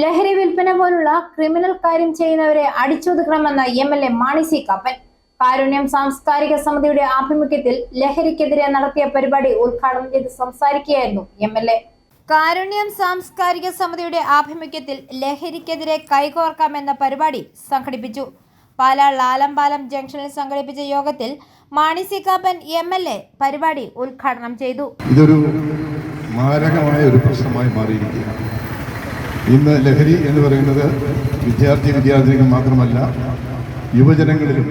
ലഹരി വിൽപ്പന പോലുള്ള ക്രിമിനൽ കാര്യം ചെയ്യുന്നവരെ അടിച്ചൊതുക്കണമെന്ന MLA മാണി സി കാപ്പൻ. കാരുണ്യം സാംസ്കാരിക സമിതിയുടെ ആഭിമുഖ്യത്തിൽ ലഹരിക്കെതിരെ നടത്തിയ പരിപാടി ഉദ്ഘാടനം ചെയ്ത് സംസാരിക്കുകയായിരുന്നു MLA. കാരുണ്യം സാംസ്കാരിക സമിതിയുടെ ആഭിമുഖ്യത്തിൽ ലഹരിക്കെതിരെ കൈകോർക്കാമെന്ന പരിപാടി സംഘടിപ്പിച്ചു. പാലാ ലാലംപാലം ജംഗ്ഷനിൽ സംഘടിപ്പിച്ച യോഗത്തിൽ മാണി സി കാപ്പൻ MLA പരിപാടി ഉദ്ഘാടനം ചെയ്തു. ഇതൊരു മാരകമായ ഒരു പ്രശ്നമായി മാറിയിരിക്കുകയാണ്. ഇന്ന് ലഹരി എന്ന് പറയുന്നത് വിദ്യാർത്ഥികൾ മാത്രമല്ല, യുവജനങ്ങളിലും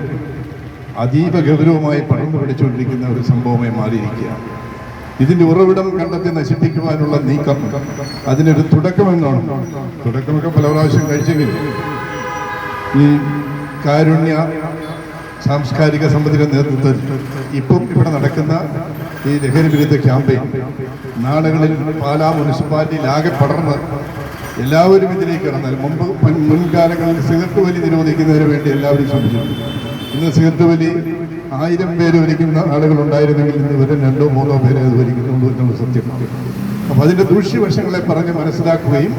അതീവ ഗൗരവമായി പടർന്നു പിടിച്ചുകൊണ്ടിരിക്കുന്ന ഒരു സംഭവമായി മാറിയിരിക്കുകയാണ്. ഇതിൻ്റെ ഉറവിടം കണ്ടെത്തി നശിപ്പിക്കുവാനുള്ള നീക്കം, അതിനൊരു തുടക്കമെന്നാണ്. തുടക്കമൊക്കെ പല പ്രാവശ്യം കഴിച്ചെങ്കിലും ഈ കാരുണ്യ സാംസ്കാരിക സമിതിയുടെ നേതൃത്വത്തിൽ ഇപ്പം ഇവിടെ നടക്കുന്ന ഈ ലഹരി വിരുദ്ധ ക്യാമ്പയിൻ നാടുകളിൽ പാലാ മുനിസിപ്പാലിറ്റിയിലാകെ പടർന്ന് എല്ലാവരും ഇതിലേക്ക് ഇറങ്ങാൻ മുൻകാലങ്ങളിൽ സിഗരറ്റ് വലി നിരോധിക്കുന്നതിന് വേണ്ടി എല്ലാവരും ശ്രമിച്ചിട്ടുണ്ട്. ഇന്ന് സിഗരറ്റ് വലി 1000 പേര് വലിക്കുന്ന ആളുകളുണ്ടായിരുന്നെങ്കിൽ ഇന്ന് ഇവരും 2-3 പേരെ അത് വലിക്കുന്നുള്ളൂ എന്നുള്ള സത്യമാണ്. അപ്പം അതിൻ്റെ ദൂഷ്യവശങ്ങളെ പറഞ്ഞ് മനസ്സിലാക്കുകയും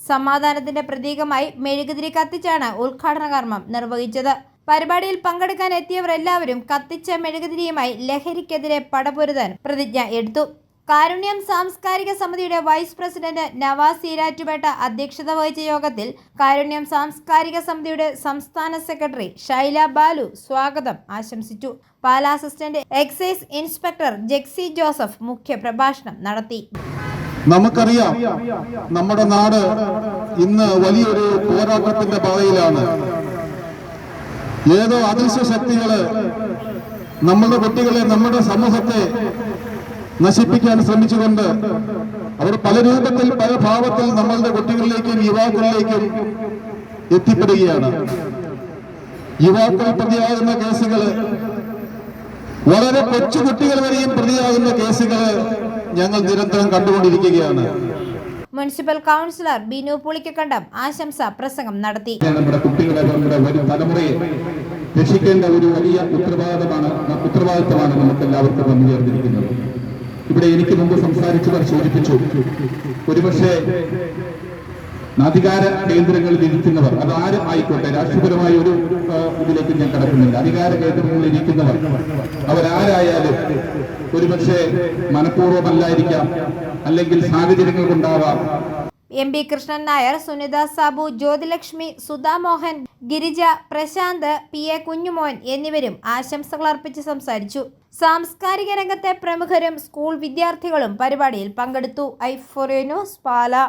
സമാധാനത്തിന്റെ പ്രതീകമായി മെഴുകുതിരി കത്തിച്ചാണ് ഉദ്ഘാടന കർമ്മം നിർവഹിച്ചത്. പരിപാടിയിൽ പങ്കെടുക്കാൻ എത്തിയവരെല്ലാവരും കത്തിച്ച മെഴുകുതിരിയുമായി ലഹരിക്കെതിരെ പടപൊരുതാൻ പ്രതിജ്ഞ എടുത്തു. കാരുണ്യം സാംസ്കാരിക സമിതിയുടെ വൈസ് പ്രസിഡന്റ് നവാസ് ഈരാറ്റുപേട്ട അധ്യക്ഷത വഹിച്ച യോഗത്തിൽ കാരുണ്യം സാംസ്കാരിക സമിതിയുടെ സംസ്ഥാന സെക്രട്ടറി ഷൈല ബാലു സ്വാഗതം ആശംസിച്ചു. Pala assistant excise inspector Jexy Joseph മുഖ്യ പ്രഭാഷണം നടത്തി. നമുക്കറിയാം, നമ്മുടെ നാട് ഇന്ന് വലിയൊരു പോരാട്ടത്തിന്റെ പാതയിലാണ്. ഏതോ അദൃശ്യ ശക്തികള് നമ്മുടെ കുട്ടികളെ, നമ്മുടെ സമൂഹത്തെ നശിപ്പിക്കാൻ ശ്രമിച്ചുകൊണ്ട് അവർ പല രൂപത്തിൽ, പല ഭാവത്തിൽ നമ്മളുടെ കുട്ടികളിലേക്കും യുവാക്കളിലേക്കും എത്തിപ്പെടുകയാണ്. യുവാക്കൾ പ്രതിയാകുന്ന കേസുകള്, വളരെ കൊച്ചു കുട്ടികൾ വരെയും പ്രതിയാകുന്ന കേസുകള് ഞങ്ങൾ നിരന്തരം കണ്ടുകൊണ്ടിരിക്കുകയാണ്. മുനിസിപ്പൽ കൗൺസിലർ ബിനു പുളിക്കക്കണ്ടം ആശംസാ പ്രസംഗം നടത്തി. നമ്മുടെ കുട്ടികളെ, നമ്മുടെ വരും തലമുറയെ രക്ഷിക്കേണ്ട ഒരു വലിയ ഉത്തരവാദിത്തമാണ് നമുക്ക് എല്ലാവർക്കും വന്നു ചേർന്നിരിക്കുന്നത്. ഇവിടെ എനിക്ക് മുമ്പ് സംസാരിച്ചവർ സൂചിപ്പിച്ചു, ഒരുപക്ഷെ അധികാര കേന്ദ്രങ്ങളിൽ ഇരിക്കുന്നവർ, അത് ആരും ആയിക്കോട്ടെ, രാഷ്ട്രീയപരമായ ഒരു ഇതിലേക്ക് ഞാൻ കടക്കുന്നില്ല, അധികാര കേന്ദ്രങ്ങളിൽ ഇരിക്കുന്നവർ അവരാരായാലും ഒരുപക്ഷെ മനഃപൂർവ്വമല്ലായിരിക്കാം, അല്ലെങ്കിൽ സാഹചര്യങ്ങൾ കൊണ്ടാവാം. MP കൃഷ്ണൻ നായർ, സുനിത സാബു, ജ്യോതിലക്ഷ്മി, സുധാമോഹൻ, ഗിരിജ, പ്രശാന്ത്, PA കുഞ്ഞുമോൻ എന്നിവരും ആശംസകൾ അർപ്പിച്ച് സംസാരിച്ചു. സാംസ്കാരിക രംഗത്തെ പ്രമുഖരും സ്കൂൾ വിദ്യാർത്ഥികളും പരിപാടിയിൽ പങ്കെടുത്തു. i4A news, Pala.